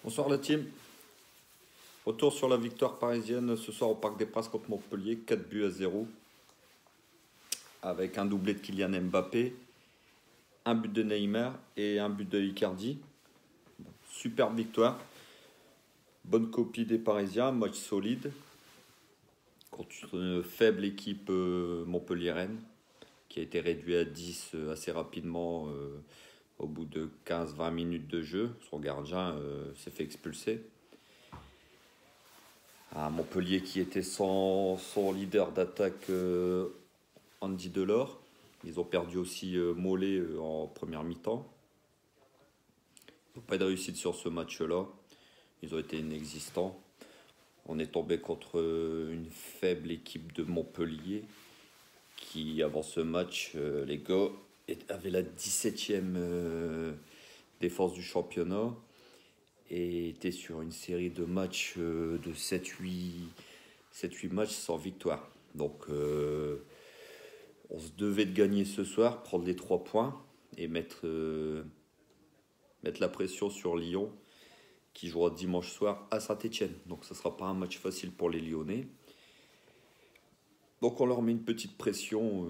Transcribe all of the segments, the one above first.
Bonsoir la team. Retour sur la victoire parisienne ce soir au Parc des Princes contre Montpellier, 4-0, avec un doublé de Kylian Mbappé, un but de Neymar et un but de Icardi. Superbe victoire, bonne copie des Parisiens, match solide contre une faible équipe montpelliéraine qui a été réduite à 10 assez rapidement au bout de 15-20 minutes de jeu. Son gardien s'est fait expulser. À Montpellier qui était sans leader d'attaque Andy Delors. Ils ont perdu aussi Mollet en première mi-temps. Ils n'ont pas eu de réussite sur ce match-là. Ils ont été inexistants. On est tombé contre une faible équipe de Montpellier qui, avant ce match, les gars avaient la 17e défense du championnat et était sur une série de matchs de 7-8 matchs sans victoire. Donc on se devait de gagner ce soir, prendre les 3 points et mettre la pression sur Lyon qui jouera dimanche soir à Saint-Etienne. Donc ce ne sera pas un match facile pour les Lyonnais. Donc on leur met une petite pression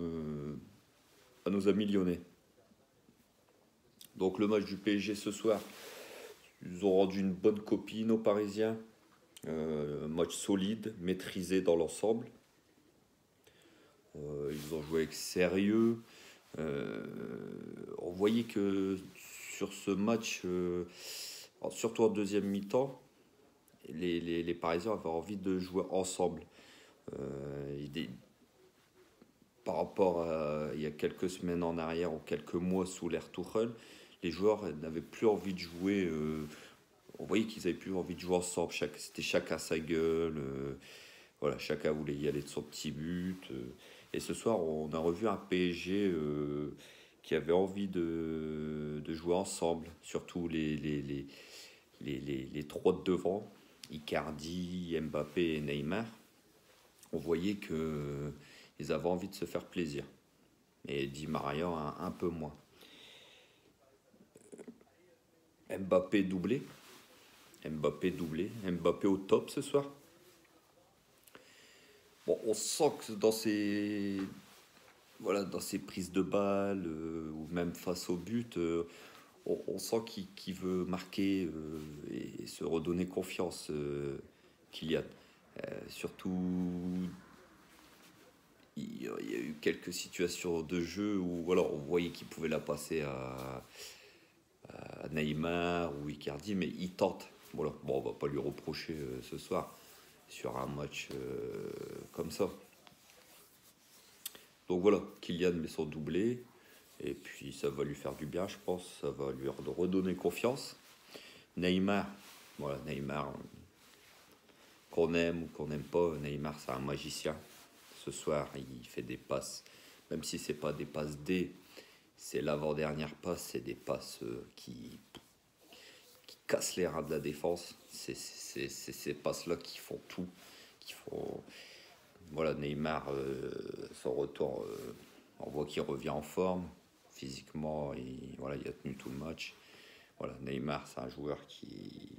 à nos amis lyonnais. Donc le match du PSG ce soir, ils ont rendu une bonne copie, nos Parisiens. Match solide, maîtrisé dans l'ensemble. Ils ont joué avec sérieux. On voyait que sur ce match, surtout en deuxième mi-temps, les Parisiens avaient envie de jouer ensemble. Par rapport à il y a quelques semaines en arrière ou quelques mois sous l'ère Tuchel, les joueurs n'avaient plus envie de jouer. On voyait qu'ils n'avaient plus envie de jouer ensemble. C'était chacun sa gueule. Voilà, chacun voulait y aller de son petit but. Et ce soir, on a revu un PSG qui avait envie de jouer ensemble. Surtout les trois de devant, Icardi, Mbappé et Neymar. On voyait qu'ils avaient envie de se faire plaisir. Et Di Maria un peu moins. Mbappé doublé. Mbappé au top ce soir. Bon, on sent que dans ses prises de balles ou même face au but, on sent qu'il veut marquer et se redonner confiance, Kylian. Surtout, il y a eu quelques situations de jeu où voilà, on voyait qu'il pouvait la passer à Neymar ou Icardi, mais il tente. Voilà. Bon, on va pas lui reprocher ce soir sur un match comme ça. Donc voilà, Kylian met son doublé, et puis ça va lui faire du bien, je pense, ça va lui redonner confiance. Neymar, voilà, Neymar, qu'on aime ou qu'on n'aime pas, Neymar c'est un magicien. Ce soir, il fait des passes, même si c'est pas des passes D, c'est l'avant-dernière passe, c'est des passes qui cassent les reins de la défense. C'est ces passes-là qui font tout, qui font... Voilà, Neymar, son retour, on voit qu'il revient en forme physiquement. Voilà, il a tenu tout le match. Voilà, Neymar, c'est un joueur qui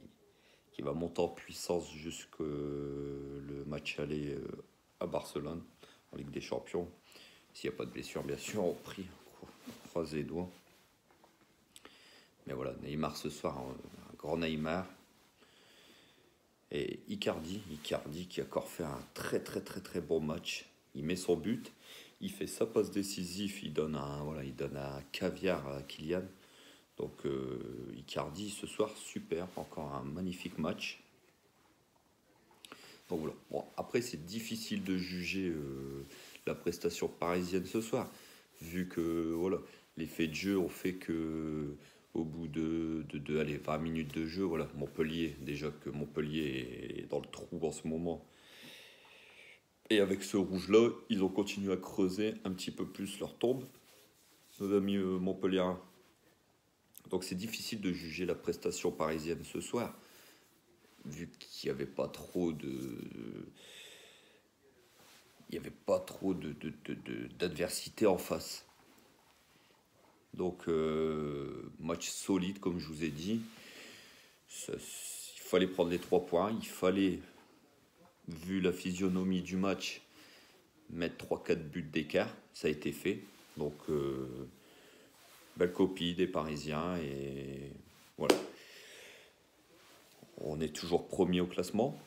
va monter en puissance jusqu'au le match aller à Barcelone en Ligue des Champions. S'il n'y a pas de blessure, bien sûr, on prie, on croise les doigts. Mais voilà, Neymar ce soir, un grand Neymar. Et Icardi qui a encore fait un très très bon match. Il met son but, il fait sa passe décisive, il donne un caviar à Kylian. Donc Icardi ce soir, super, encore un magnifique match. Donc voilà. Bon, après c'est difficile de juger la prestation parisienne ce soir, vu que voilà, les faits de jeu ont fait que au bout de 20 minutes de jeu, voilà, Montpellier, déjà que Montpellier est dans le trou en ce moment. Et avec ce rouge-là, ils ont continué à creuser un petit peu plus leur tombe, nos amis montpelliérains. Donc c'est difficile de juger la prestation parisienne ce soir, vu qu'il n'y avait pas trop d'adversité en face. Donc match solide comme je vous ai dit. fallait prendre les 3 points. Il fallait, vu la physionomie du match, mettre 3-4 buts d'écart. Ça a été fait. Donc, belle copie des Parisiens. Et voilà. On est toujours premier au classement.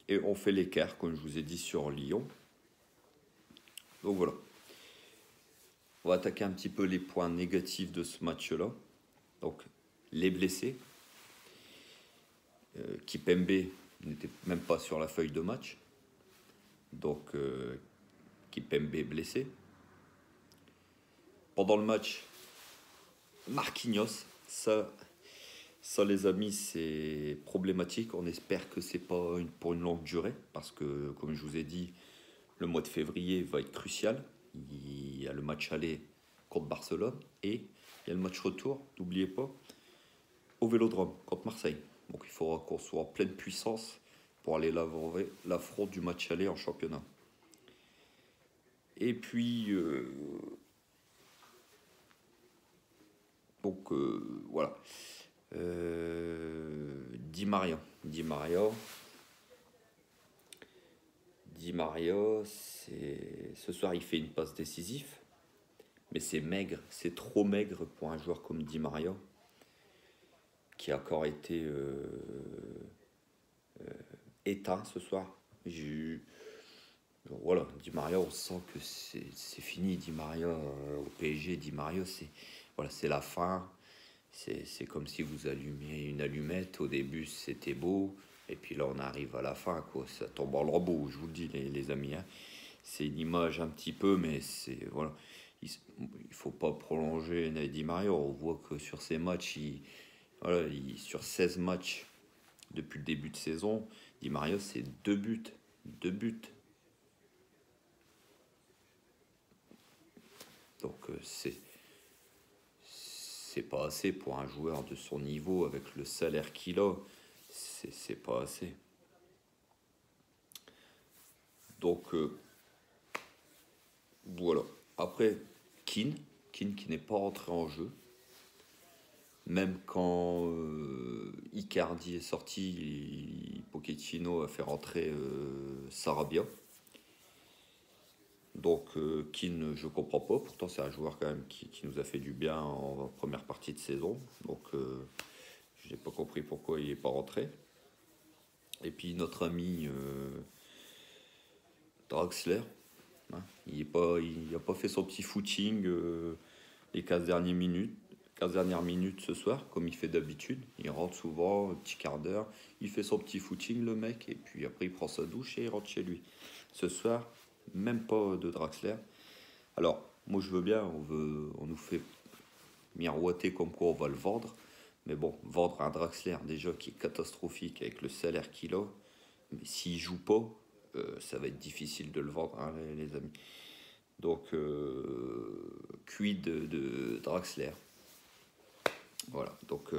Et on fait l'écart, comme je vous ai dit, sur Lyon. Donc voilà. On va attaquer un petit peu les points négatifs de ce match-là. Donc, les blessés. Kipembe n'était même pas sur la feuille de match. Donc, Kipembe blessé. Pendant le match, Marquinhos, ça les amis, c'est problématique. On espère que c'est pas pour une longue durée, parce que, comme je vous ai dit, le mois de février va être crucial. Il y a le match aller contre Barcelone et il y a le match retour, n'oubliez pas, au Vélodrome contre Marseille. Donc il faudra qu'on soit en pleine puissance pour aller laver l'affront du match aller en championnat. Et puis, voilà. Di Maria, ce soir il fait une passe décisive, mais c'est maigre, c'est trop maigre pour un joueur comme Di Maria, qui a encore été éteint ce soir. Voilà, Di Maria, on sent que c'est fini. Di Maria au PSG, Di Maria, c'est la fin. C'est comme si vous allumiez une allumette. Au début, c'était beau. Et puis là, on arrive à la fin, quoi. Ça tombe en lambeaux, je vous le dis, les amis. Hein. C'est une image un petit peu, mais voilà. Il faut pas prolonger Di Maria. On voit que sur ces matchs, sur 16 matchs depuis le début de saison, Di Maria, c'est 2 buts. 2 buts. Donc, c'est pas assez pour un joueur de son niveau avec le salaire qu'il a. C'est pas assez. Donc, voilà. Après, Kean qui n'est pas rentré en jeu. Même quand Icardi est sorti, Pochettino a fait rentrer Sarabia. Donc Kean, je comprends pas. Pourtant, c'est un joueur quand même qui nous a fait du bien en première partie de saison. Donc, je n'ai pas compris pourquoi il n'est pas rentré. Et puis notre ami Draxler, hein, il n'a pas fait son petit footing les 15 dernières minutes ce soir, comme il fait d'habitude. Il rentre souvent, un petit quart d'heure, il fait son petit footing, le mec, et puis après il prend sa douche et il rentre chez lui. Ce soir, même pas de Draxler. Alors, moi je veux bien, on nous fait miroiter comme quoi on va le vendre. Mais bon, vendre un Draxler déjà qui est catastrophique avec le salaire qu'il a, mais s'il joue pas, ça va être difficile de le vendre, hein, les amis. Donc, quid de Draxler. Voilà, donc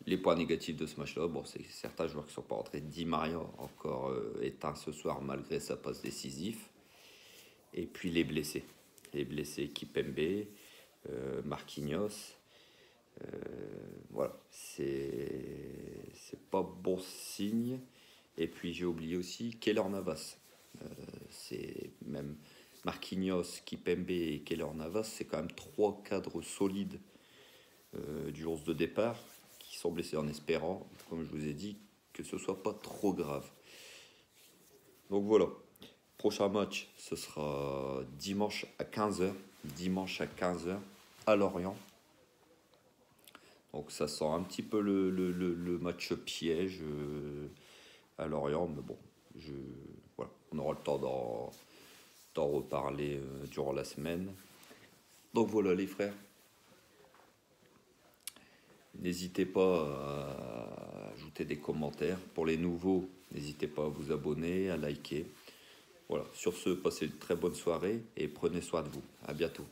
les points négatifs de ce match-là, bon, c'est certains joueurs qui ne sont pas rentrés. Di Maria, encore éteint ce soir malgré sa passe décisive. Et puis les blessés. Les blessés Kipembe, Marquinhos. Voilà, c'est pas bon signe. Et puis j'ai oublié aussi Keylor Navas. C'est même Marquinhos, Kipembe et Keylor Navas, c'est quand même 3 cadres solides du 11 de départ qui sont blessés, en espérant, comme je vous ai dit, que ce soit pas trop grave. Donc voilà, prochain match, ce sera dimanche à 15h. Dimanche à 15h à Lorient. Donc ça sent un petit peu le match piège à Lorient, mais bon, voilà, on aura le temps d'en reparler durant la semaine. Donc voilà les frères, n'hésitez pas à ajouter des commentaires. Pour les nouveaux, n'hésitez pas à vous abonner, à liker. Voilà, sur ce, passez une très bonne soirée et prenez soin de vous. À bientôt.